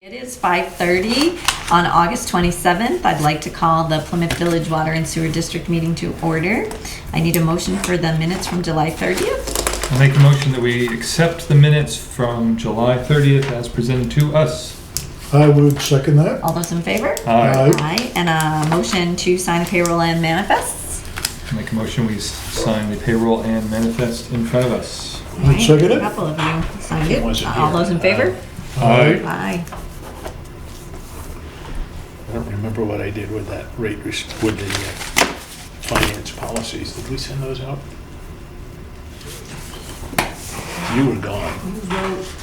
It is 5:30 on August 27th. I'd like to call the Plymouth Village Water and Sewer District meeting to order. I need a motion for the minutes from July 30th. I'll make a motion that we accept the minutes from July 30th as presented to us. I would second that. All those in favor? Aye. Aye. And a motion to sign payroll and manifests. Make a motion we sign the payroll and manifest in front of us. I'd second A it. couple of you signed it. Wasn't All here. those in favor? Aye. Aye. I don't remember what I did with that with the finance policies. Did we send those out? You were gone.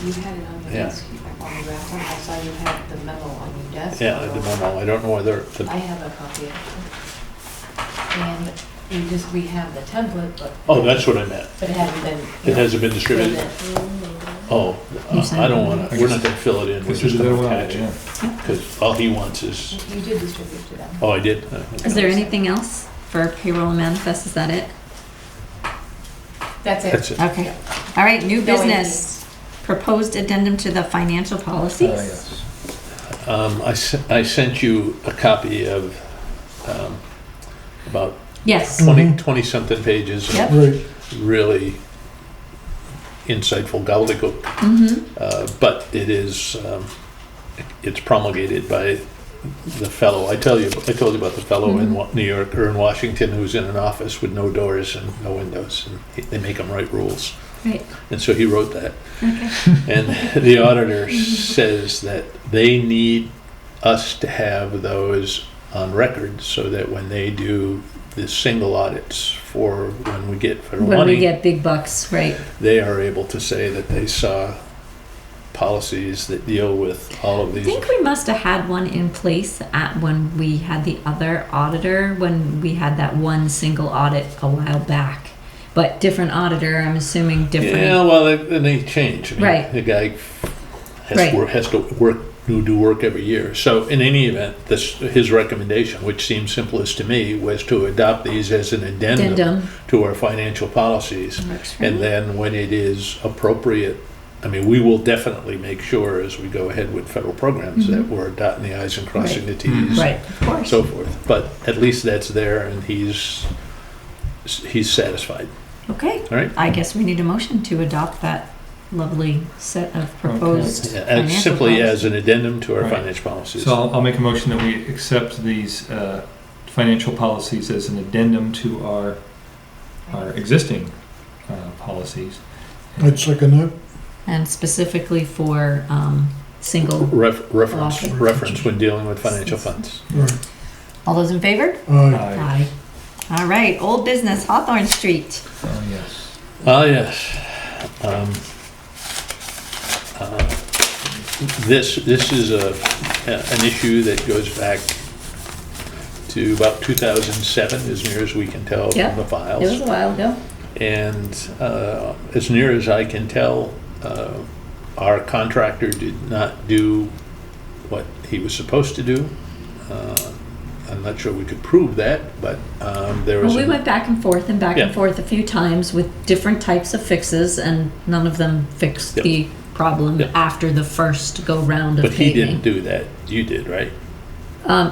You had it on your Yeah. desk, on the wrap-up. I saw you had the memo on your desk. Yeah, the memo. I don't know whether, I have a copy of it. And we have the template, but. oh, that's what I meant. But it hasn't been. It hasn't been distributed? Oh, You signed I don't it. want to, we're not going to fill it in. We're This just is going the to one, attach yeah. it. Because all he wants is, You did distribute to them. oh, I did? Is there anything else for payroll and manifest? Is that it? That's it. That's it. Okay. All right, new No business. Proposed addendum to the financial policies. Yes. I sent you a copy of about Yes. 20-something pages. Yep. Right. Really insightful gobbledygook. But it is, it's promulgated by the fellow. I told you about the fellow in New York or in Washington who's in an office with no doors and no windows, and they make him write rules. Right. And so he wrote that. Okay. And the auditor says that they need us to have those on record so that when they do the single audits for when we get federal When money, we get big bucks, right? they are able to say that they saw policies that deal with all of I these. think we must have had one in place at when we had the other auditor, when we had that one single audit a while back. But different auditor, I'm assuming different. Yeah, well, they change. I mean, Right. The guy has Right. to do work every year. So in any event, his recommendation, which seems simplest to me, was to adopt these as an addendum Addendum. to our financial policies. Works for And me. then when it is appropriate, I mean, we will definitely make sure as we go ahead with federal programs that we're dotting the i's and crossing the t's, Mm-hmm. Right, of course. so forth. But at least that's there, and he's satisfied. Okay. All right. I guess we need a motion to adopt that lovely set of proposed Yeah, financial simply policies. as an addendum to our Right. financial policies. So I'll make a motion that we accept these financial policies as an addendum to our existing policies. I'd second that. And specifically for single. Reference when dealing with financial funds. Right. All those in favor? Aye. All right, old business, Hawthorne Street. Oh, yes. Ah, yes. This is an issue that goes back to about 2007, as near as we can tell Yep. from the files. It was a while ago. And as near as I can tell, our contractor did not do what he was supposed to do. I'm not sure we could prove that, but there was. Well, we went back and forth and back and Yeah. forth a few times with different types of fixes, and none of them fixed Yep. the problem Yep. after the first go round of But he paving. didn't do that. You did, right?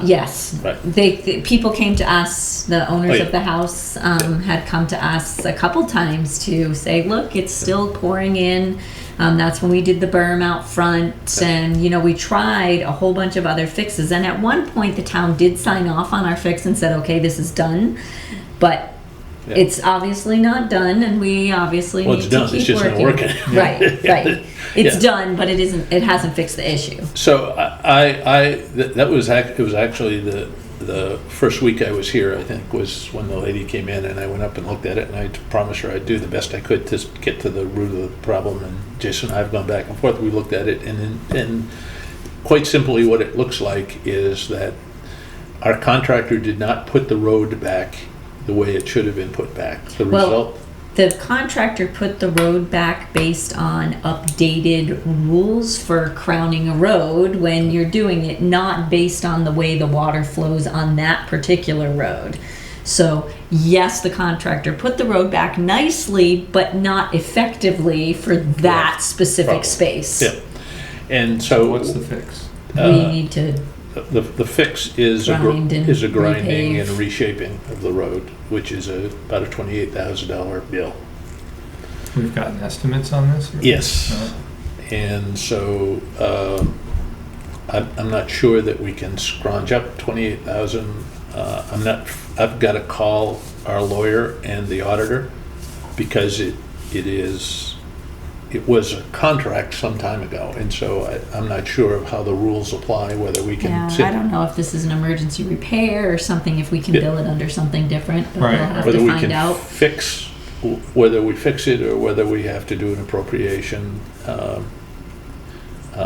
Yes. Right. People came to us, the owners Oh, yeah. of the house had come to us a couple times to say, look, it's still pouring in. That's when we did the berm out front, and we tried a whole bunch of other fixes. And at one point, the town did sign off on our fix and said, okay, this is done. But Yeah. it's obviously not done, and we obviously Well, need it's to done. keep It's just not working. working. Right, right. It's Yeah. done, but it hasn't fixed the issue. So it was actually the first week I was here, I think, was when the lady came in, and I went up and looked at it, and I promised her I'd do the best I could to get to the root of the problem. And Jason and I have gone back and forth. We looked at it, and quite simply what it looks like is that our contractor did not put the road back the way it should have been put back. The Well, result, the contractor put the road back based on updated rules for crowning a road when you're doing it, not based on the way the water flows on that particular road. So yes, the contractor put the road back nicely, but not effectively for that specific Problem. space. yeah. And so What's the fix? we need to, The fix is Grind and is a grinding and repave. reshaping of the road, which is about a $28,000 bill. We've gotten estimates on this? or- Yes. Uh, And so I'm not sure that we can scrounge up 28,000. I've got to call our lawyer and the auditor because it was a contract some time ago. And so I'm not sure of how the rules apply, whether we can. yeah, I don't know if this is an emergency repair or something, if we can Yeah. bill it under something different, but we'll Right. have Whether to we find can out. fix, whether we fix it or whether we have to do an appropriation.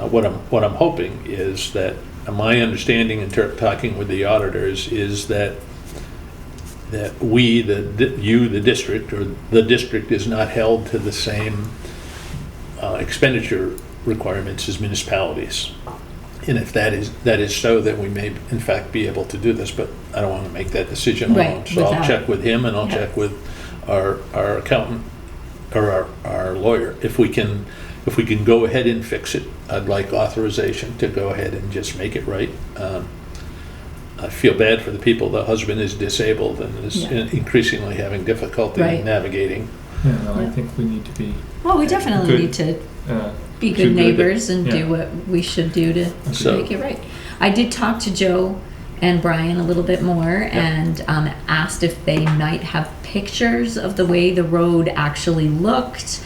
What I'm hoping is that, my understanding in talking with the auditors is that we, the district, or the district is not held to the same expenditure requirements as municipalities. And if that is so, then we may in fact be able to do this, but I don't want to make that decision alone. Right, So I'll without- check with him and I'll Yeah. check with our accountant, or our lawyer. If we can go ahead and fix it, I'd like authorization to go ahead and just make it right. I feel bad for the people. The husband is disabled and is Yeah. increasingly having difficulty Right. navigating. Yeah, no, I Yeah. think we need to be, Well, we definitely Good. need to uh, be Too good good. neighbors and Yeah. do what we should do to So- make it right. I did talk to Joe and Brian a little bit more and asked if they might have pictures of the way the road actually looked.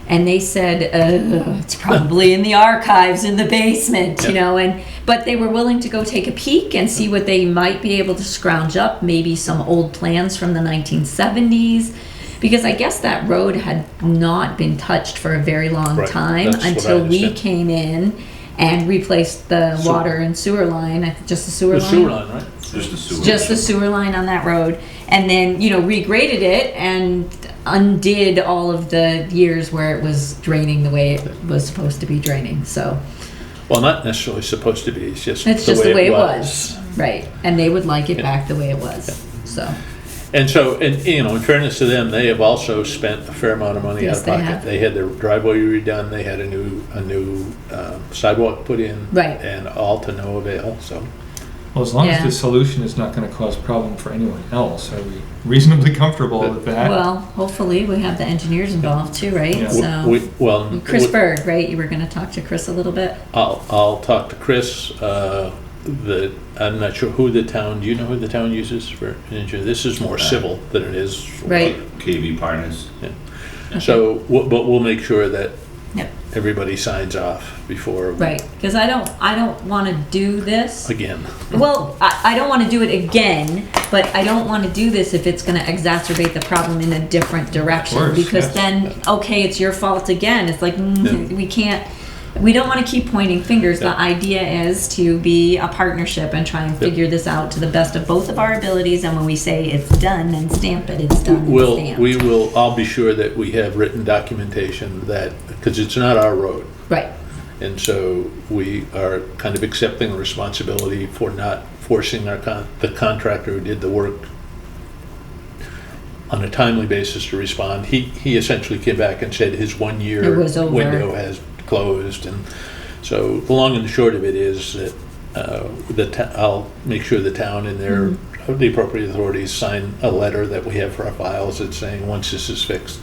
And they said, it's probably in the archives in the basement, you know, but they were willing to go take a peek and see what they might be able to scrounge up, maybe some old plans from the 1970s. Because I guess that road had not been touched for a very long Right, time that's what I until we understand. came in and replaced the Sewer. water and sewer line, just the sewer The line? sewer line, right? Just the sewer. Just the sewer line on that road, and then, you know, regraded it and undid all of the years where it was draining the way it was supposed to be draining, so Well, not necessarily supposed to be, it's just it's just the way it was. was. Right, and they would like it Yeah. back the way it was, so, And so, you know, in fairness to them, they have also spent a fair amount of money out Yes, of they pocket. have. They had their driveway redone, they had a new sidewalk put in. Right. And all to no avail, so. well, as long as Yeah. the solution is not going to cause problem for anyone else, are we reasonably comfortable with that? well, hopefully we have the engineers involved too, right? Yeah. So, Well, Chris Berg, right, you were gonna talk to Chris a little bit? I'll talk to Chris. I'm not sure who the town, do you know who the town uses for an engineer? This is more civil than it is. Right. KV Partners. So, but we'll make sure that Yep. everybody signs off before. Right, because I don't wanna do this. Again. Well, I don't want to do it again, but I don't want to do this if it's going to exacerbate the problem in a different direction. course, Because yes. then, okay, it's your fault again. It's like, we can't, we don't want to keep pointing fingers. Yeah. The idea is to be a partnership and try and figure this out to the best of both of our abilities. And when we say it's done, then stamp it, it's done, and stamped. I'll be sure that we have written documentation that, because it's not our road. Right, And so we are kind of accepting the responsibility for not forcing the contractor who did the work on a timely basis to respond. He essentially came back and said his 1 year It was over. window has closed. And so the long and the short of it is that I'll make sure the town and the appropriate authorities sign a letter that we have for our files that's saying, once this is fixed,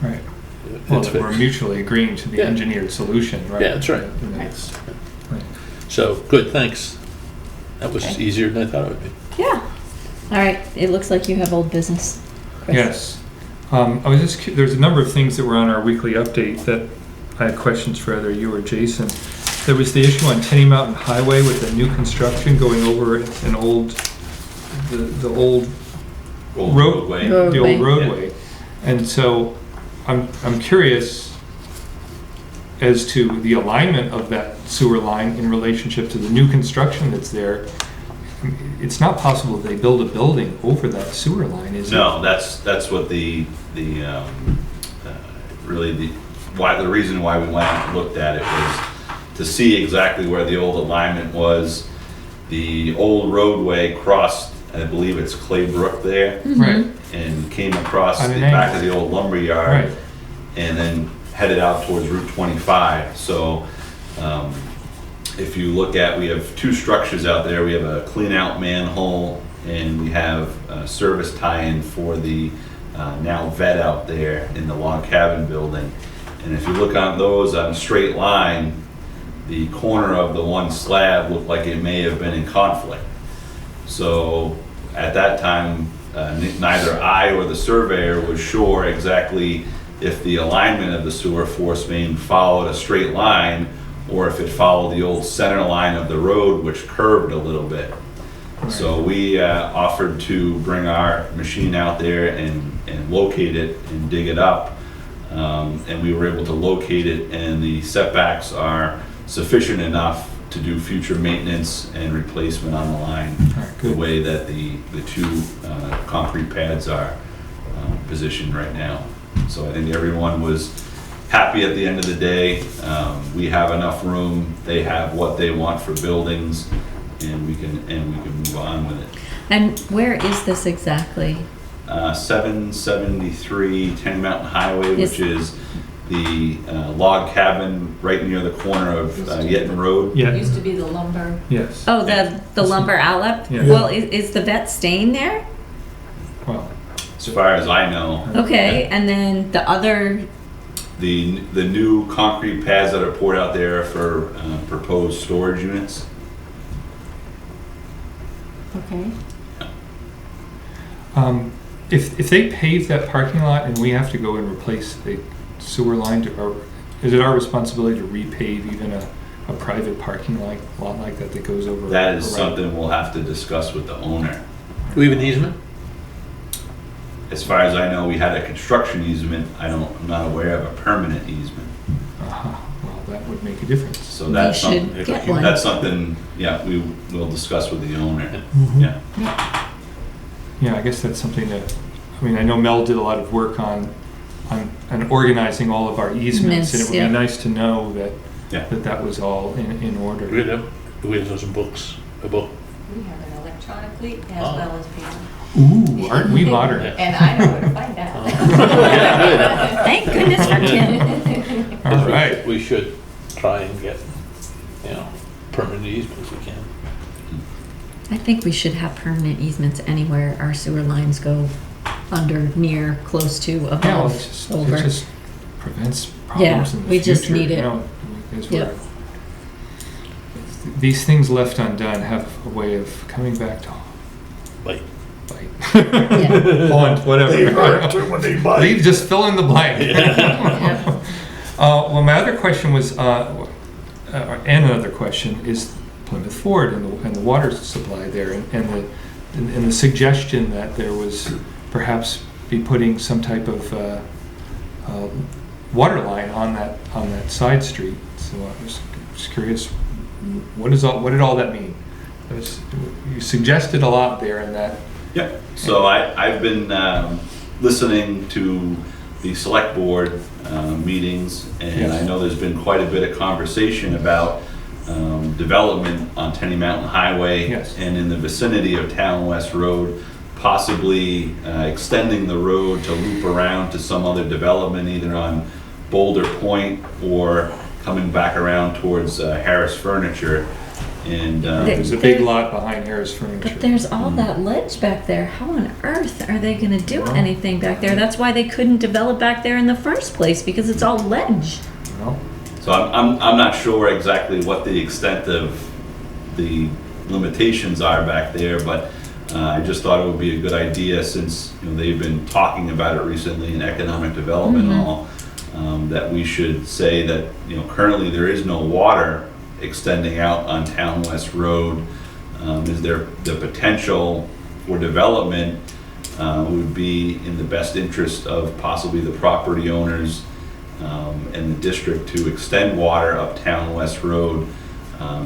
Right. Well, it's that we're fixed. mutually agreeing to the Yeah. engineered solution, right? Yeah, that's right. And it's- right. So, good, thanks. That was Okay. easier than I thought it would be. yeah. All right, it looks like you have old business. Chris. Yes. I was just, there's a number of things that were on our weekly update that I had questions for either you or Jason. There was the issue on Tenny Mountain Highway with the new construction going over an old, the old Old road, roadway. the Roadway. old roadway. And so I'm curious as to the alignment of that sewer line in relationship to the new construction that's there. It's not possible that they build a building over that sewer line, is it? No, that's what really the reason why we went and looked at it was to see exactly where the old alignment was. The old roadway crossed, I believe it's Clay Brook there, Right, and came across On the an back angle. of the old lumber right. yard, and then headed out towards Route 25. So if you look at, we have two structures out there. We have a clean out manhole, and we have a service tie-in for the now vet out there in the log cabin building. And if you look on those on a straight line, the corner of the one slab looked like it may have been in conflict. So at that time, neither I or the surveyor was sure exactly if the alignment of the sewer force main followed a straight line or if it followed the old center line of the road, which curved a little bit. So we offered to bring our machine out there and locate it and dig it up. And we were able to locate it, and the setbacks are sufficient enough to do future maintenance and replacement on the line, the way that the two concrete pads are positioned right now. So I think everyone was happy at the end of the day. We have enough room, they have what they want for buildings, and we can move on with it. And where is this exactly? 773 Tenny Mountain Highway, which is the log cabin right near the corner of Yeton Road. Yeah. Used to be the lumber. Yes. Oh, the lumber outlet? Yeah. Well, is the vet staying there? Well, As far as I know. Okay, and then the other, The new concrete pads that are poured out there for proposed storage units. okay. if they pave that parking lot and we have to go and replace the sewer line, is it our responsibility to repave even a private parking lot like that goes over? That is around? something we'll have to discuss with the owner. Do we have an easement? As far as I know, we had a construction easement. I'm not aware of a permanent easement. Uh-huh. Well, that would make a difference. So that's should something, get one. that's something, yeah, we will discuss with the owner. Mhm. Yeah. Yeah, I guess that's something that, I mean, I know Mel did a lot of work on organizing all of our easements, and it would Yeah. be nice to know Yeah. that was all in order. We have those in books, a book. We have an electronically as Oh. well as paper. Ooh, aren't we modern? And I know where to find out. Thank goodness for Tim. All right. We should try and get, permanent easement if we can. I think we should have permanent easements anywhere our sewer lines go under, near, close to, Yeah, well, above, it over. just prevents problems in the we future. just need it. You know, because Yep. these things left undone have a way of coming back to Like, Yeah. haunt, whatever. They hurt too when they bite. Leave, just fill in the blank. Yep. Well, my other question was, and another question is Plymouth Ford and the water supply there, and the suggestion that there was perhaps be putting some type of water line on that side street. So I was curious, what did all that mean? You suggested a lot there in that. Yep. So I've been listening to the select board meetings, and Yes. I know there's been quite a bit of conversation about development on Tenny Mountain Highway Yes. and in the vicinity of Town West Road, possibly extending the road to loop around to some other development, either on Boulder Point or coming back around towards Harris Furniture. And There's a big lot behind Harris Furniture. But there's all that ledge back there. How on earth are they gonna do anything back there? That's why they couldn't develop back there in the first place, because it's all ledge. Well, so I'm not sure exactly what the extent of the limitations are back there, but I just thought it would be a good idea, since they've been talking about it recently in economic development and all, that we should say that currently there is no water extending out on Town West Road. Is there the potential for development would be in the best interest of possibly the property owners and the district to extend water up Town West Road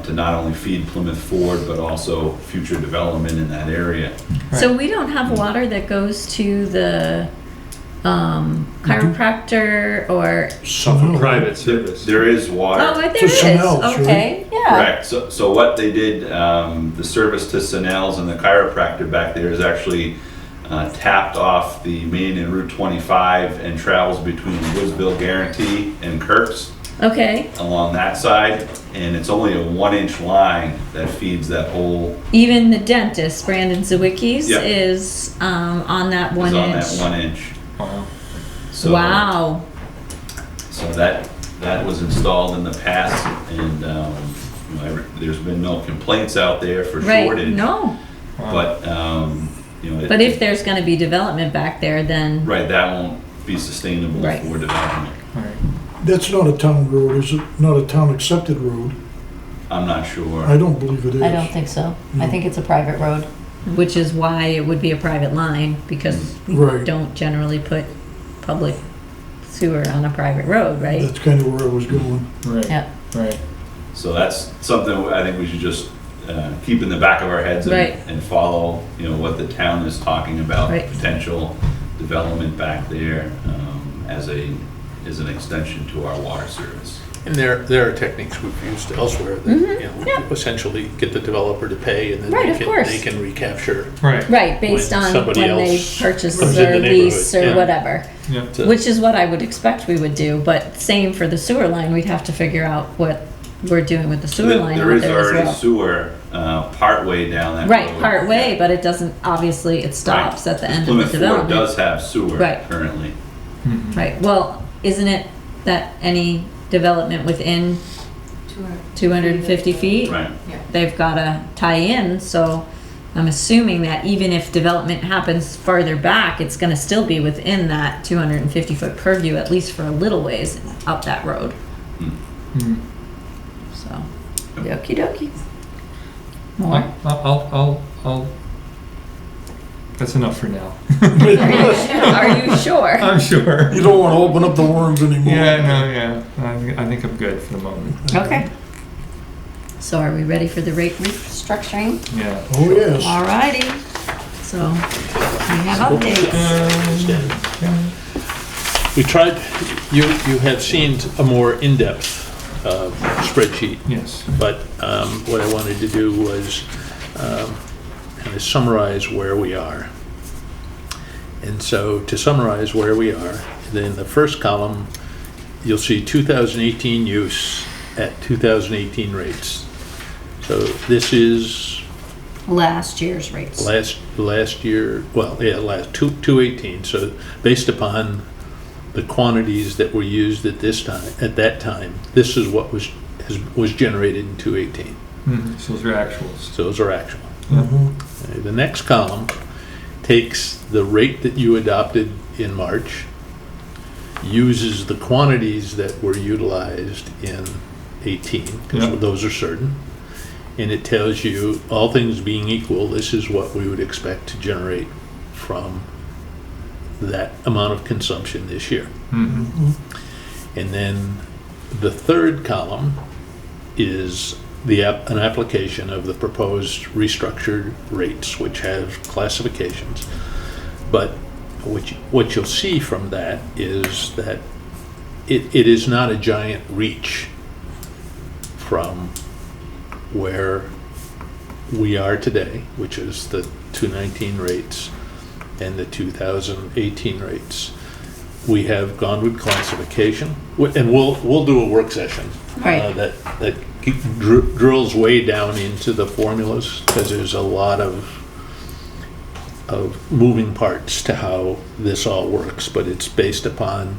to not only feed Plymouth Ford, but also future development in that area. So we don't have water that goes to the chiropractor or, Some private service. There is water. oh, there To is, Chanel's, right? okay, yeah. Correct. So what they did, the service to Sinel's and the chiropractor back there is actually tapped off the main and Route 25 and travels between Woodsville Guarantee and Kirk's. Okay, along that side, and it's only a 1-inch line that feeds that whole, even the dentist, Brandon Zawicki's, Yeah. is on that is 1 on inch. that 1 inch. Wow. So- Wow. So that was installed in the past, and, you know, there's been no complaints out there for Right, shortage. no. Wow. But, you know. But if there's gonna be development back there, then, Right, that won't be sustainable Right. for development. All right. That's not a town road, is it? Not a town accepted road? I'm not sure. I don't believe it is. I don't think so. I think it's a private road. which is why it would be a private line, because we Right. don't generally put public sewer on a private road, right? That's kind of where I was going. Right. Yeah. Right. So that's something I think we should just keep in the back of our heads Right. and follow, you know, what the town is talking about, Right. potential development back there as an extension to our water service. And there are techniques we've used elsewhere that, you know, yeah. essentially get the developer to pay and then Right, of course. they can recapture. Right. Right, based When on somebody when they else purchase comes in or the lease or neighborhood, yeah. whatever. Yeah. So- Which is what I would expect we would do, but same for the sewer line, we'd have to figure out what we're doing with the sewer line There out is there as already well. sewer partway down that road. Right, part way, but it doesn't, obviously, it stops Right. at the end of the Plymouth Ford development. does have sewer Right. currently. Mhm. Right, well, isn't it that any development within 250 feet? Right. Yeah. They've gotta tie in, so I'm assuming that even if development happens farther back, it's gonna still be within that 250-foot purview, at least for a little ways up that road, Mhm. so. Okey dokey. More? I'll, that's enough for now. Are you sure? I'm sure. You don't want to open up the worms anymore. Yeah, no, yeah. I think I'm good for the moment. Okay. So are we ready for the rate restructuring? Yeah. Oh, yes. Alrighty, so we have updates. We tried, you have seen a more in-depth spreadsheet, Yes. but what I wanted to do was kind of summarize where we are. And so to summarize where we are, then the first column, you'll see 2018 use at 2018 rates. So this is Last year's rates. last year, well, yeah, last 218. So based upon the quantities that were used at that time, this is what was generated in 218. Mhm. So those are actuals. So those are actual. Mhm. Okay, the next column takes the rate that you adopted in March, uses the quantities that were utilized in 18, because Yep. those are certain, and it tells you, all things being equal, this is what we would expect to generate from that amount of consumption this year. Mhm. And then the third column is an application of the proposed restructured rates, which have classifications. But what you'll see from that is that it is not a giant reach from where we are today, which is the 219 rates and the 2018 rates. We have gone with classification, and we'll do a work session Right. that drills way down into the formulas, because there's a lot of moving parts to how this all works, but it's based upon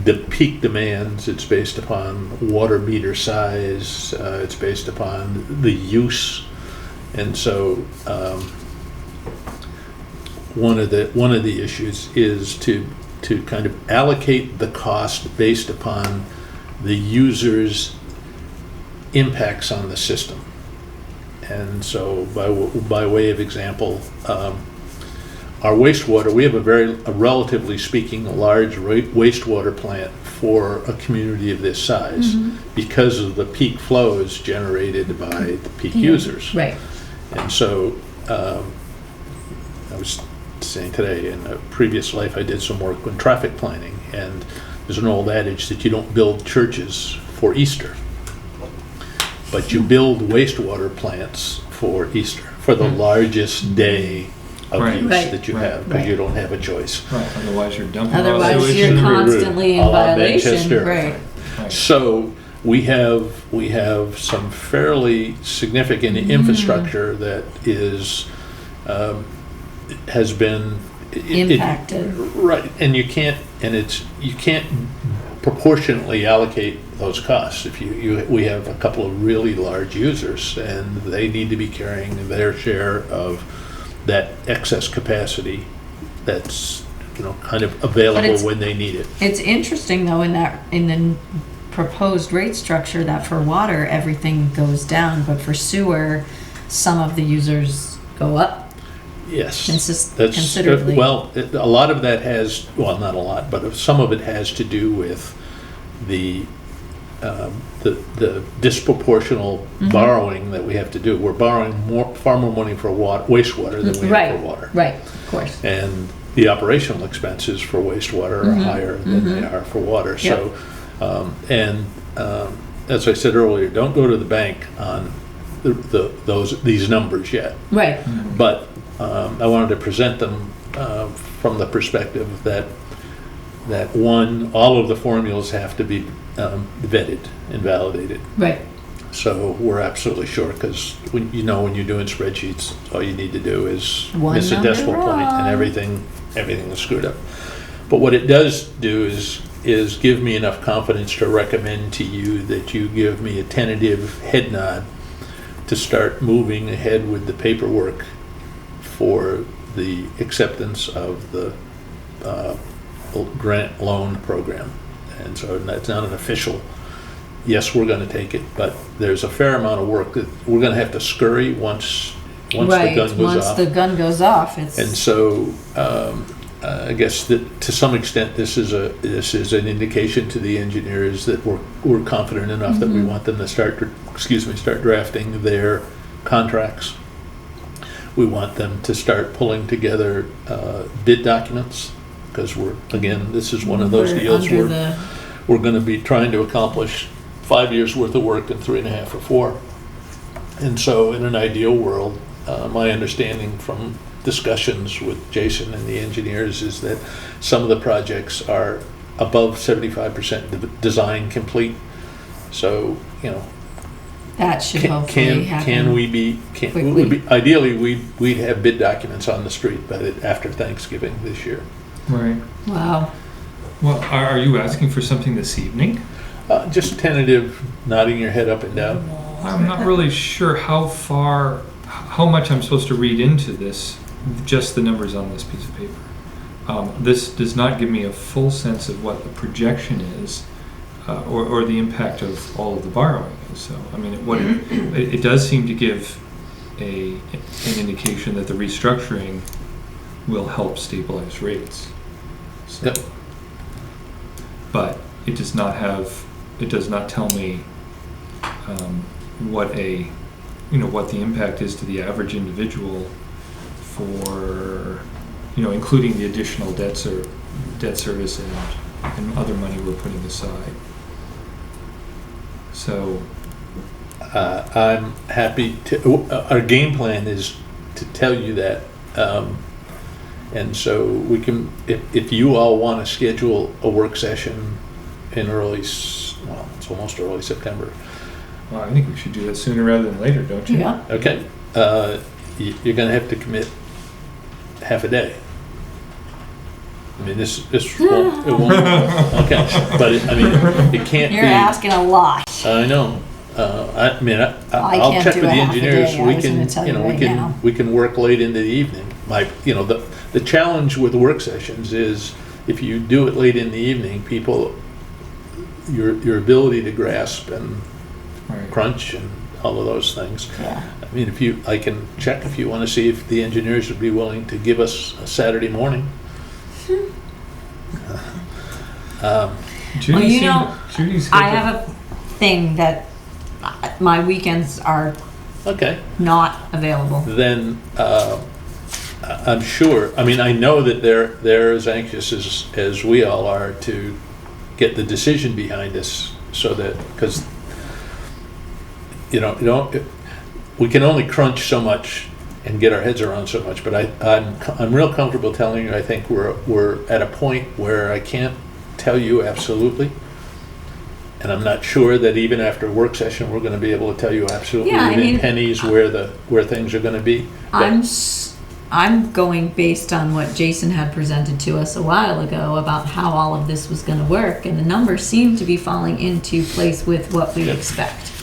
the peak demands, it's based upon water meter size, it's based upon the use, and so one of the issues is to kind of allocate the cost based upon the user's impacts on the system. And so by way of example, our wastewater, we have a relatively speaking, a large wastewater plant for a community of this size because of the peak flows generated by the peak users. Right, And so I was saying today, in a previous life, I did some work on traffic planning, and there's an old adage that you don't build churches for Easter, but you build wastewater plants for Easter, for the largest day of Right. use Right. that you Right. have, because Right. you don't have a choice. Right. Otherwise, you're dumping. all otherwise sewage you're in the river. constantly in A la violation, Manchester. right. Right. So we have some fairly significant infrastructure that is, has been Impacted. Right, and you can't proportionately allocate those costs. If we have a couple of really large users, and they need to be carrying their share of that excess capacity that's, kind of available when they need it. It's interesting though in the proposed rate structure that for water everything goes down, but for sewer some of the users go up. Yes. Considerably. A lot of that has, well, not a lot, but some of it has to do with the disproportional borrowing that we have to do. We're borrowing far more money for wastewater than we have for water. Right, of course. And the operational expenses for wastewater are higher than they are for water. Yep. So, as I said earlier, don't go to the bank on these numbers yet. Right. But I wanted to present them from the perspective that one, all of the formulas have to be vetted and validated. Right. So we're absolutely sure, because when you're doing spreadsheets, all you need to do is One miss a number decimal point wrong. and everything is screwed up. But what it does do is give me enough confidence to recommend to you that you give me a tentative head nod to start moving ahead with the paperwork for the acceptance of the grant loan program. And so that's not an official, yes, we're going to take it, but there's a fair amount of work that we're going to have to scurry once the gun goes Once off. the gun goes off, it's. And so I guess that to some extent this is an indication to the engineers that we're confident enough that we want them to start drafting their contracts. We want them to start pulling together bid documents, because this is one of those deals where we're going to be trying to accomplish 5 years worth of work in 3.5 or 4. And so in an ideal world, my understanding from discussions with Jason and the engineers is that some of the projects are above 75% design complete. So, that should hopefully happen. Ideally, we'd have bid documents on the street after Thanksgiving this year. Right. Wow. Well, are you asking for something this evening? Just tentative, nodding your head up and down. I'm not really sure how much I'm supposed to read into this, just the numbers on this piece of paper. This does not give me a full sense of what the projection is, or the impact of all of the borrowing is. So, I mean, it does seem to give an indication that the restructuring will help stabilize rates. So, Yep. But it does not tell me what the impact is to the average individual for, including the additional debt service and other money we're putting aside. So I'm happy to, our game plan is to tell you that. And so we can, if you all want to schedule a work session in it's almost early September. well, I think we should do that sooner rather than later, don't you? Yeah. Okay, you're going to have to commit half a day. I mean, this won't, it won't, okay, but it can't be. You're asking a lot. I know. I'll can't check do with the a half a engineers. day. I was gonna tell you right now. We can work late into the evening. The challenge with work sessions is if you do it late in the evening, your ability to grasp and Right. crunch and all of those things. Yeah. I mean, I can check if you want to see if the engineers would be willing to give us a Saturday morning. Judy Well, Judy's I schedule- have a thing that my weekends are Okay. not available. Then I'm sure, I know that they're as anxious as we all are to get the decision behind us, so that, because we can only crunch so much and get our heads around so much, but I'm real comfortable telling you, I think we're at a point where I can't tell you absolutely, And I'm not sure that even after a work session, we're gonna be able to tell you absolutely Yeah, I within mean, pennies where things are gonna be. But- I'm going based on what Jason had presented to us a while ago about how all of this was gonna work, and the numbers seem to be falling into place with what we Yeah. expect.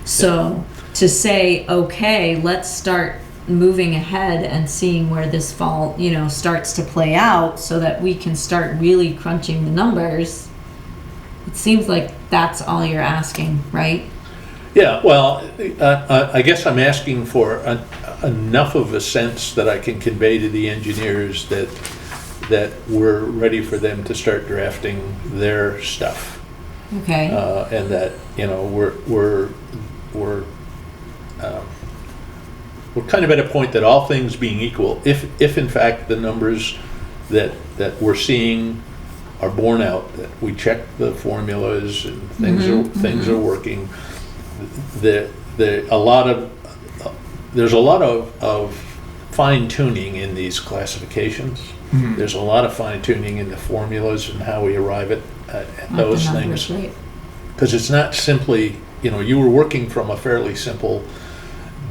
So, to say, okay, let's start moving ahead and seeing where this fall, starts to play out so that we can start really crunching the numbers, it seems like that's all you're asking, right? Yeah, well, I guess I'm asking for enough of a sense that I can convey to the engineers that we're ready for them to start drafting their stuff. Okay. And that, we're kind of at a point that all things being equal, if in fact the numbers that we're seeing are borne out, that we check the formulas and things are working, there's a lot of fine tuning in these classifications. Mhm. There's a lot of fine tuning in the formulas and how we arrive at those the numbers, things. right? Because it's not simply, you were working from a fairly simple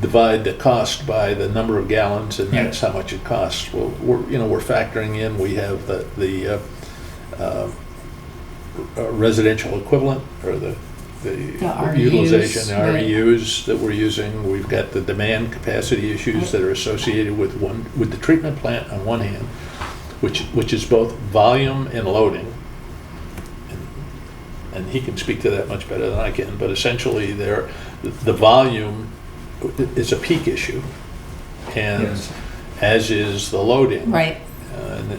divide the cost by the number of gallons and that's how much it costs. Well, we're factoring in, we have the residential equivalent or the REUs, utilization, the right. REUs that we're using. We've got the demand capacity issues that are associated with the treatment plant on one hand, which is both volume and loading. And he can speak to that much better than I can, but essentially the volume is a peak issue, and Yes. as is the loading. Right.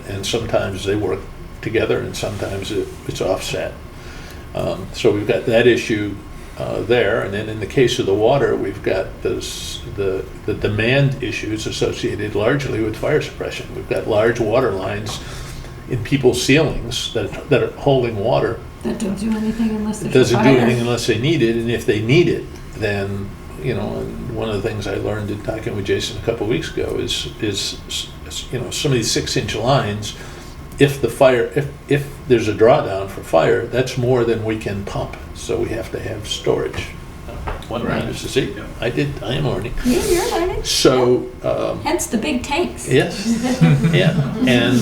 And sometimes they work together and sometimes it's offset. So we've got that issue there, and then in the case of the water, we've got the demand issues associated largely with fire suppression. We've got large water lines in people's ceilings that are holding water. That don't do anything unless It there's a doesn't do fire. anything unless they need it, and if they need it, then, and one of the things I learned in talking with Jason a couple of weeks ago is some of these 6-inch lines, if there's a drawdown for fire, that's more than we can pump, so we have to have storage. One Right. round is to see, I am learning. Yeah, you're learning. So, Hence the big tanks. yes, yeah, and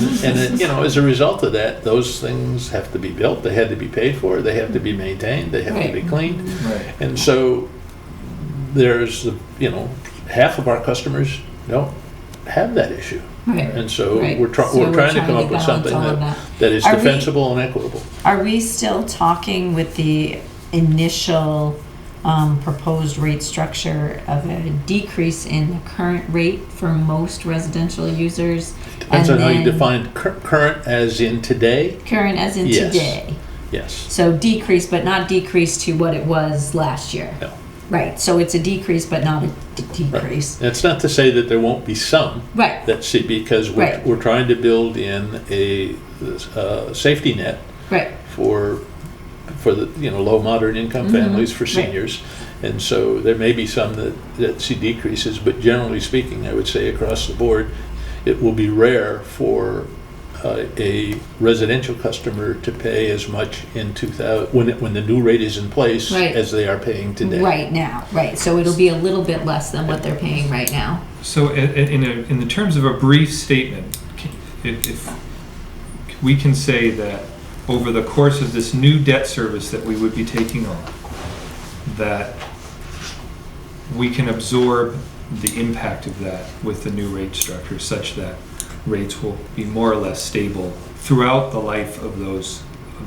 as a result of that, those things have to be built, they had to be paid for, they have to be maintained, they have to be Right. cleaned. Right. And so there's, half of our customers don't have that issue. Right. And so Right. we're So trying to come up with balance something all of that is Are we- defensible and equitable. Are we still talking with the initial proposed rate structure of a decrease in the current rate for most residential users? Depends and on how you then define current as in today. Current as in Yes. today. Yes. So decrease, but not decrease to what it was last year. No. Right, so it's a decrease, but not a Right. decrease. That's not to say that there won't be some. Right, Because Right. we're trying to build in a safety net right, for the low moderate income Mhm. families, for Right. seniors. And so there may be some that see decreases, but generally speaking, I would say across the board, it will be rare for a residential customer to pay as much in 2000, when the new rate is in place, Right. as they are paying today. right now, right. So it'll be a little bit less than what they're paying right now. So in the terms of a brief statement, if we can say that over the course of this new debt service that we would be taking on, that we can absorb the impact of that with the new rate structure such that rates will be more or less stable throughout the life of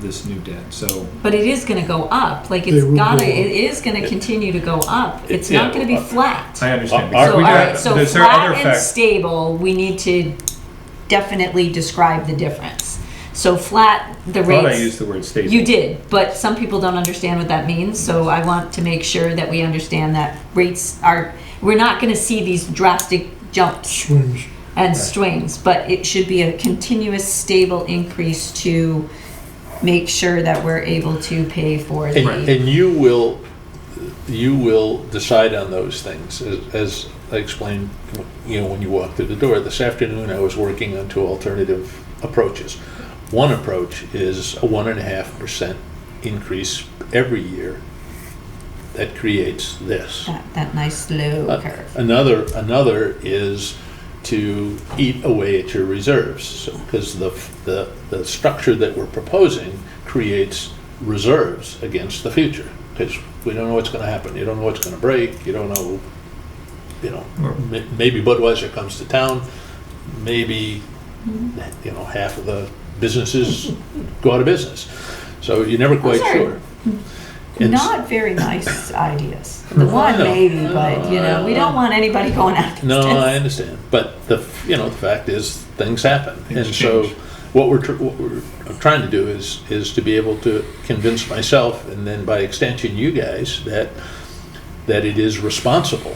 this new debt. So But it is gonna go up, like They it's will gotta, go up. it is gonna continue to go up. It's Yeah. not gonna be flat. I understand. Our- So, because we all got- right, so is there other flat and factors? stable, we need to definitely describe the difference. So flat, the I thought I rates, used the word stable. you did, but some people don't understand what that means, so I want to make sure that we understand that rates are, we're not gonna see these drastic jumps Swings. and Right. swings, but it should be a continuous, stable increase to make sure that we're able to pay for And, the, and you will decide on those things, as I explained, when you walk through the door. This afternoon, I was working on 2 alternative approaches. One approach is a 1.5% increase every year, that creates this. That nice slow curve. Another is to eat away at your reserves. So, because the structure that we're proposing creates reserves against the future. Because we don't know what's going to happen. You don't know what's going to break. You don't know, maybe Budweiser comes to town. Maybe, half of the businesses go out of business. So you're never quite sure. And Not very nice ideas. The one maybe, but we don't want anybody going out of no, business. I understand. But the fact is things happen. Things And so change. what we're trying to do is to be able to convince myself, and then by extension you guys, that it is responsible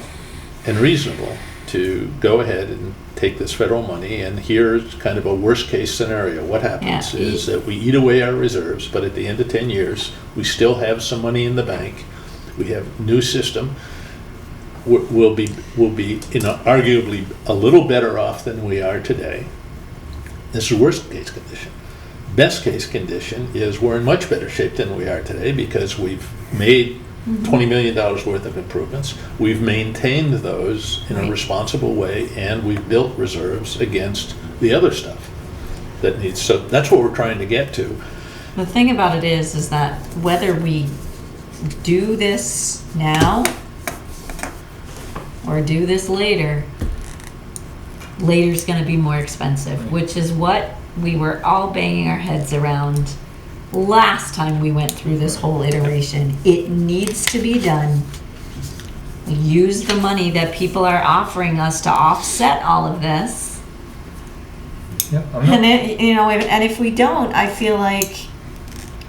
and reasonable to go ahead and take this federal money. And here's kind of a worst case scenario. What happens Yeah. is that we eat away our reserves, but at the end of 10 years, we still have some money in the bank. We have a new system. We'll be arguably a little better off than we are today. This is worst case condition. Best case condition is we're in much better shape than we are today because we've made $20 million worth of improvements. We've maintained those in a Right. responsible way, and we've built reserves against the other stuff that needs. So that's what we're trying to get to. The thing about it is that whether we do this now or do this later, later's going to be more expensive, which is what we were all banging our heads around last time we went through this whole iteration. It needs to be done. Use the money that people are offering us to offset all of this. Yeah, I'm not- And and if we don't, I feel like,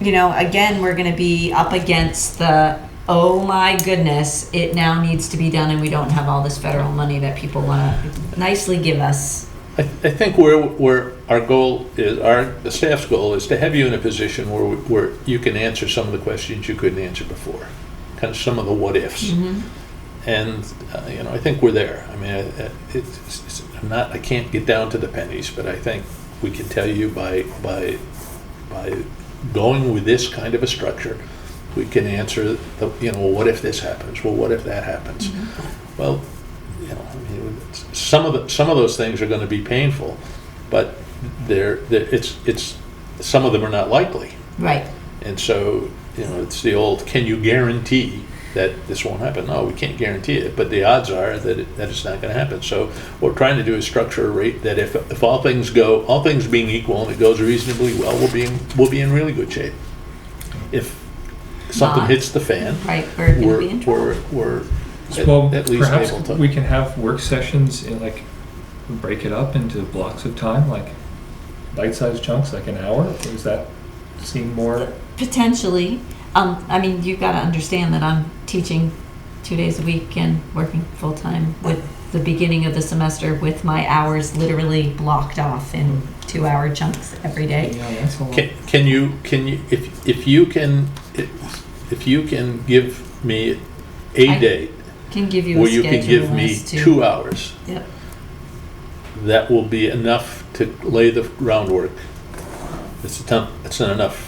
again, we're going to be up against the, oh my goodness, it now needs to be done, and we don't have all this federal money that people want to nicely give us. I think where our goal is, the staff's goal is to have you in a position where you can answer some of the questions you couldn't answer before, kind of some of the what ifs. And I think we're there. I mean, I can't get down to the pennies, but I think we can tell you by going with this kind of a structure, we can answer the what if this happens? Well, what if that happens? Well, some of those things are going to be painful, but it's some of them are not likely. Right. And so, it's the old, can you guarantee that this won't happen? No, we can't guarantee it, but the odds are that it's not going to happen. So what we're trying to do is structure a rate that if all things being equal and it goes reasonably well, we'll be in really good shape. If something Not. hits the fan, Right. We're going to be in trouble. we're Well, at least perhaps able to. we can have work sessions in break it up into blocks of time, like bite-sized chunks, like an hour. Does that seem more? Potentially. You've got to understand that I'm teaching 2 days a week and working full-time with the beginning of the semester with my hours literally blocked off in 2-hour chunks every day. Yeah, that's a lot. Can you if you can give me a I date Can give you a where you schedule can give me as to- 2 hours, Yep. that will be enough to lay the groundwork. It's not enough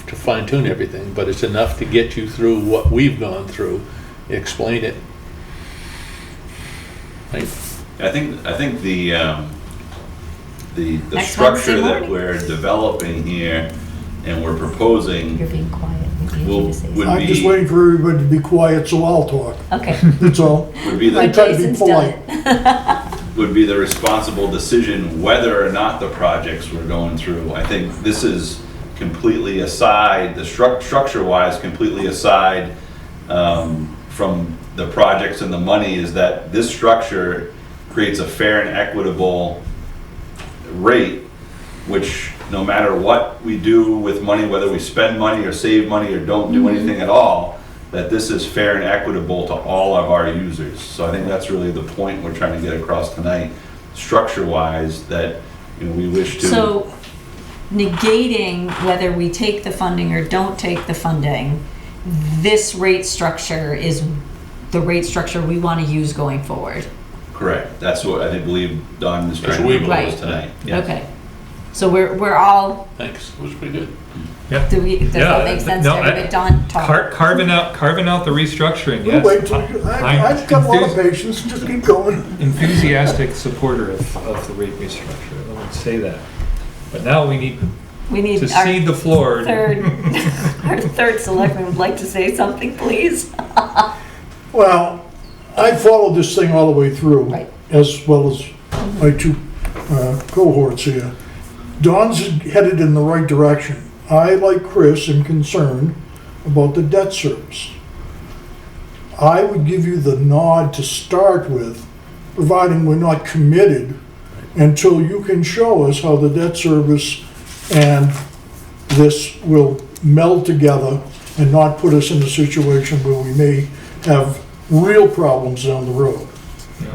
to fine tune everything, but it's enough to get you through what we've gone through, explain it. Right? I think the Next structure Wednesday that morning. we're developing here and we're proposing You're being quiet. We need you Will- to say would something. I'm just waiting for everybody to be quiet, so I'll talk. Okay. That's all. would be Like the, try to be Jason's done polite. it. would be the responsible decision whether or not the projects we're going through. I think this is completely aside, the structure-wise, completely aside from the projects and the money, is that this structure creates a fair and equitable rate, which no matter what we do with money, whether we spend money or save money or don't do anything at all, that this is fair and equitable to all of our users. So I think that's really the point we're trying to get across tonight, structure-wise, that we wish to. So negating whether we take the funding or don't take the funding, this rate structure is the rate structure we want to use going forward. Correct. That's what I believe Don is That's trying what to we propose Right. tonight. Yes. Okay. So we're all, Thanks, it was pretty good. Yep. does that make sense to no, everybody? Don, talk. Carving out the restructuring, We'll yes. wait till, I've got a lot of Enthusi- patience, just keep going. Enthusiastic supporter of the rate restructure, let me say that. But now we need We need to our cede the floor. our third selectman would like to say something, please. Well, I followed this thing all the way through, Right. as well as my two cohorts here. Don's headed in the right direction. I, like Chris, am concerned about the debt service. I would give you the nod to start with, providing we're not committed until you can show us how the debt service and this will meld together and not put us in a situation where we may have real problems down the road. Yeah.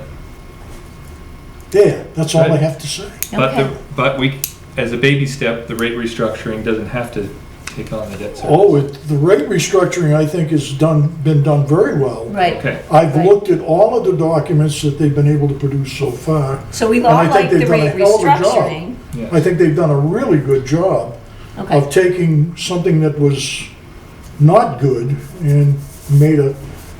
There, that's all I Right. have to say. Okay. But we, as a baby step, the rate restructuring doesn't have to take on the debt service. Oh, the rate restructuring, I think, has been done very well. Right. Okay, I've Right. looked at all of the documents that they've been able to produce so far. So we And all I think like the they've done a rate hell of a job. restructuring. yeah. I think they've done a really good job Okay. of taking something that was not good and made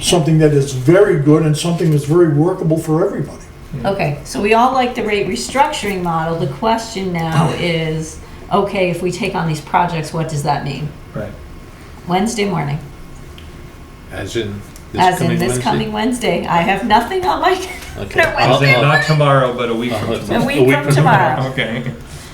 something that is very good and something that's very workable for everybody. Okay, so we all like the rate restructuring model. The question now is, okay, if we take on these projects, what does that mean? Right. Wednesday morning, As in as in this coming Wednesday. I have nothing on my Okay. Wednesday Not morning. tomorrow, but a week from A tomorrow. A week from tomorrow. Okay.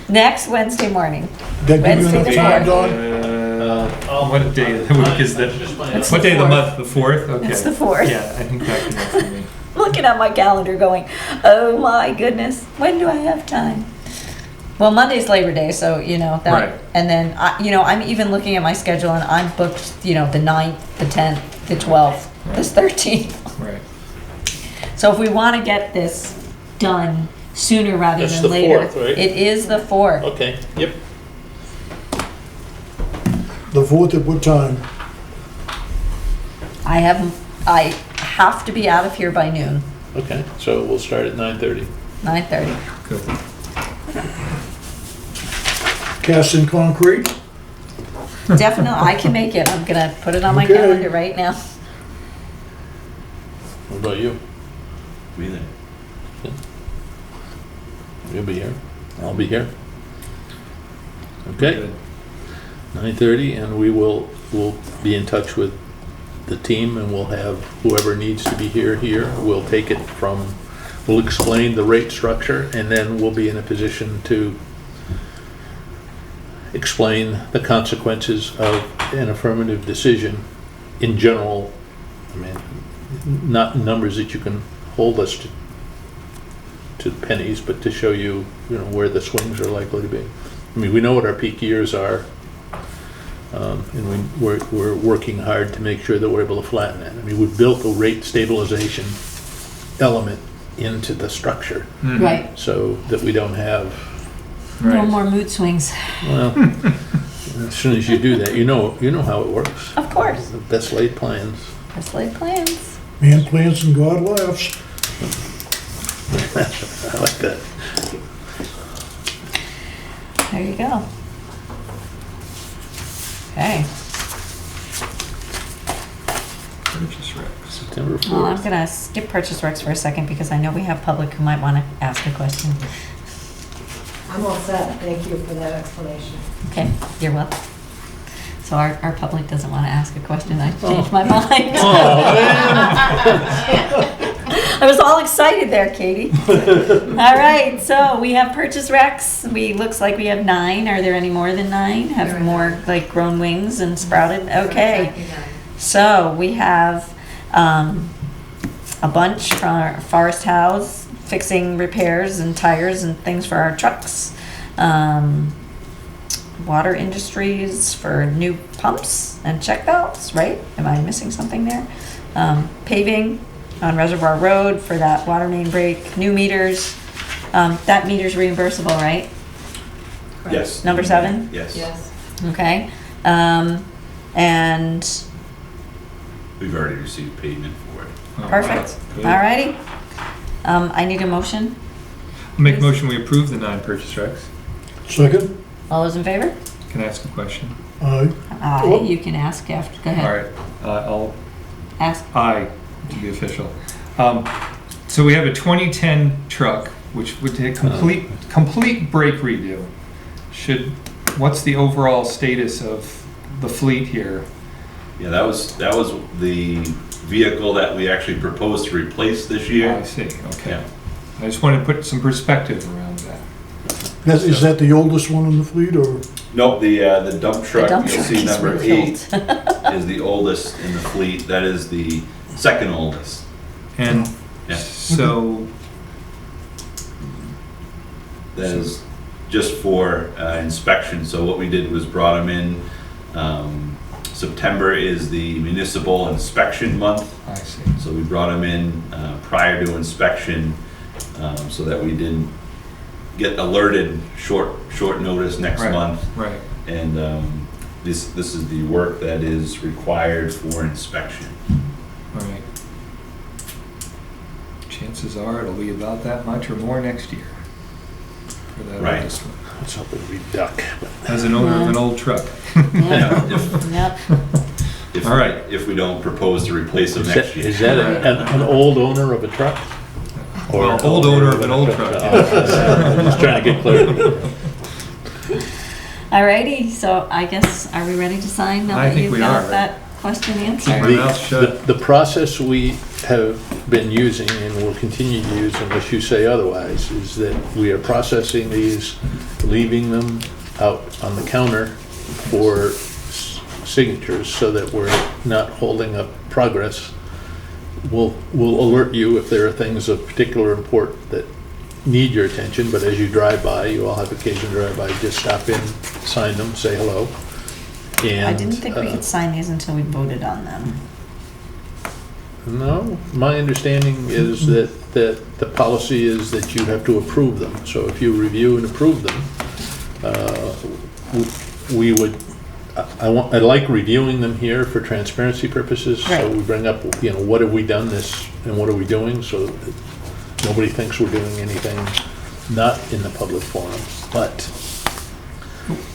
Next Wednesday morning. That give you Wednesday enough the time, fourth. Don? What day of the week is that? It's What the day of the 4th. month? The 4th? Okay. It's the 4th. Yeah, I think that can work for me. Looking at my calendar going, oh my goodness, when do I have time? Well, Monday's Labor Day, so, that, Right. and then, I'm even looking at my schedule and I'm booked, the 9th, the 10th, the 12th, this 13th. Right. So if we want to get this done sooner rather It's than the later. 4th, right? It is the 4th. Okay, yep. The 4th at what time? I have to be out of here by noon, Okay, so we'll start at 9:30. 9:30. Good. Cast in concrete? Definitely, I can make it. I'm gonna put it on my Okay. calendar right now. What about you? Be there. You'll be here. I'll be here. Okay, Good. 9:30, and we'll be in touch with the team, and we'll have whoever needs to be here. We'll take it from, we'll explain the rate structure, and then we'll be in a position to explain the consequences of an affirmative decision in general. I mean, not numbers that you can hold us to pennies, but to show you, where the swings are likely to be. I mean, we know what our peak years are, and we're working hard to make sure that we're able to flatten that. I mean, we've built a rate stabilization element into the structure Mhm. Right. so that we don't have, No Right. more mood swings. well, as soon as you do that, you know how it works. Of course. The best laid plans. Best laid plans. Man plans and God laughs. I like that. There you go. Okay. Purchase recs. September Well, I'm 4th. gonna skip purchase recs for a second because I know we have public who might want to ask a question. I'm all set, thank you for that explanation. Okay, you're welcome. So our public doesn't want to ask a question. I changed my mind. Oh, I was all excited there, Katie. All right, so we have purchase recs. Looks like we have 9. Are there any more than 9? There Have are more 9. like grown wings and sprouted? Okay. Exactly nine. So we have a bunch from our Forest House, fixing repairs and tires and things for our trucks. Water Industries for new pumps and check valves, right? Am I missing something there? Paving on Reservoir Road for that water main break, new meters. That meter's reimbursable, right? Yes. Number 7? Yes. Yes. Okay. And We've already received payment for it. Oh, perfect. good. Alrighty. I need a motion. Make a motion, we approve the 9 purchase recs. Second? All those in favor? Can I ask a question? Aye. Aye, you can ask after, go All ahead. right, I'll, Ask. aye, to be official. So we have a 2010 truck, which would take complete brake redo. What's the overall status of the fleet here? Yeah, that was the vehicle that we actually proposed to replace this I year. see, okay. Yeah. I just wanted to put some perspective around that. Is that the oldest one in the fleet, or? Nope, the dump truck, dump you'll truck see is number really 8 old. is the oldest in the fleet. That is the second oldest. And Yeah. so, That is just for inspection. So what we did was brought them in. September is the municipal inspection month. I see. So we brought them in prior to inspection so that we didn't get alerted short notice next Right, month. right. And this is the work that is required for inspection. Right. Chances are it'll be about that much or more next year. For that Right. oldest one. Let's hope it'll be duck. As an owner of an old truck. Yeah. If, Yep. All right. If we don't propose to replace them next year. Is that an old owner of a truck? Or Well, an old owner of an old truck. I'm just trying to get clarity. Alrighty, so I guess, are we ready to sign now I that think you've we got are. that question Keep answered? my mouth shut. The process we have been using and will continue to use unless you say otherwise is that we are processing these, leaving them out on the counter for signatures so that we're not holding up progress. We'll alert you if there are things of particular import that need your attention, but as you drive by, you all have occasion to drive by, just stop in, sign them, say hello. And I didn't think we could sign these until we voted on them. No, my understanding is that the policy is that you have to approve them. So if you review and approve them, we would, I like reviewing them here for transparency purposes. So Right. we bring up, what have we done this and what are we doing? So that nobody thinks we're doing anything not in the public forum. But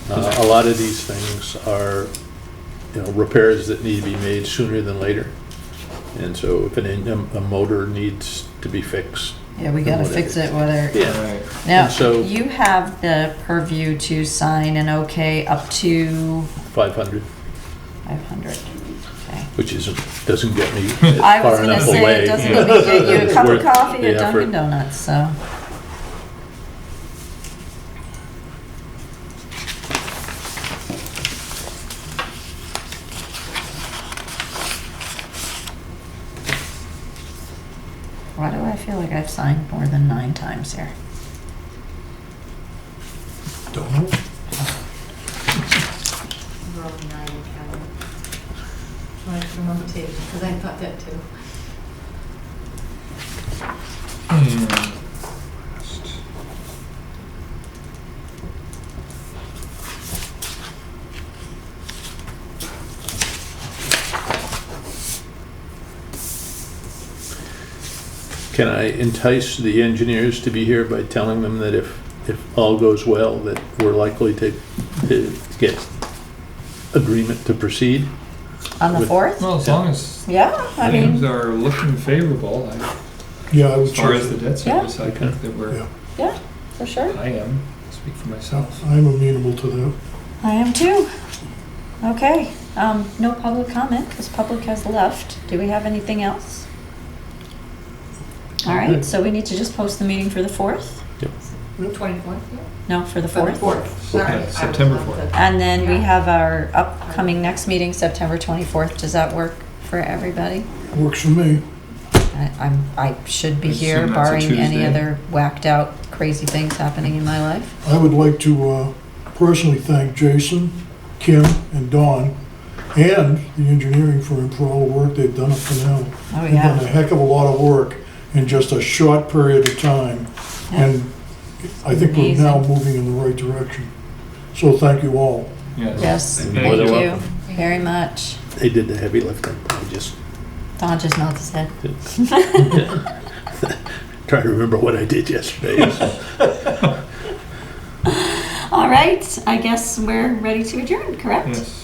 a lot of these things are, repairs that need to be made sooner than later. And so if a motor needs to be fixed. Yeah, we gotta fix it whether, Yeah. Right. now, And so- you have the purview to sign an okay up to 500, 500. Okay. which doesn't get me I was far gonna enough say, away. it doesn't let me get you a It's cup of worth coffee the at Dunkin' effort. Donuts, so. Why do I feel like I've signed more than 9 times here? Don't know. We're on 9 calendar. So I put them on the table, because I thought that too. And Can I entice the engineers to be here by telling them that if all goes well, that we're likely to get agreement to proceed? On the With- 4th? Well, as long as Yeah, I things mean, are looking favorable, Yeah, I would as far check as the it. debt service, I think that Yeah. yeah, for sure. I am, speak for myself. I'm amenable to that. I am too. Okay, no public comment, because public has left. Do we have anything else? All right, Okay. so we need to just post the meeting for the 4th? 24th, yeah? No, for the For the 4th. 4th, sorry. Okay, I was September on 4th. the- And then we Yeah. have our upcoming next meeting, September 24th. Does that work for everybody? Works for me. I should be I here assume that's a barring any Tuesday. other whacked out crazy things happening in my life. I would like to personally thank Jason, Kim, and Dawn, and the engineering firm for all the work they've done up to now. Oh, They've done a yeah. heck of a lot of work in just a short period of time. Yeah. And I think we're now Amazing. moving in the right direction. So thank you all. Yes, Thank thank you. you very much. They did the heavy lifting. I just Don just nods his head. trying to remember what I did yesterday. All right, I guess we're ready to adjourn, correct? Yes.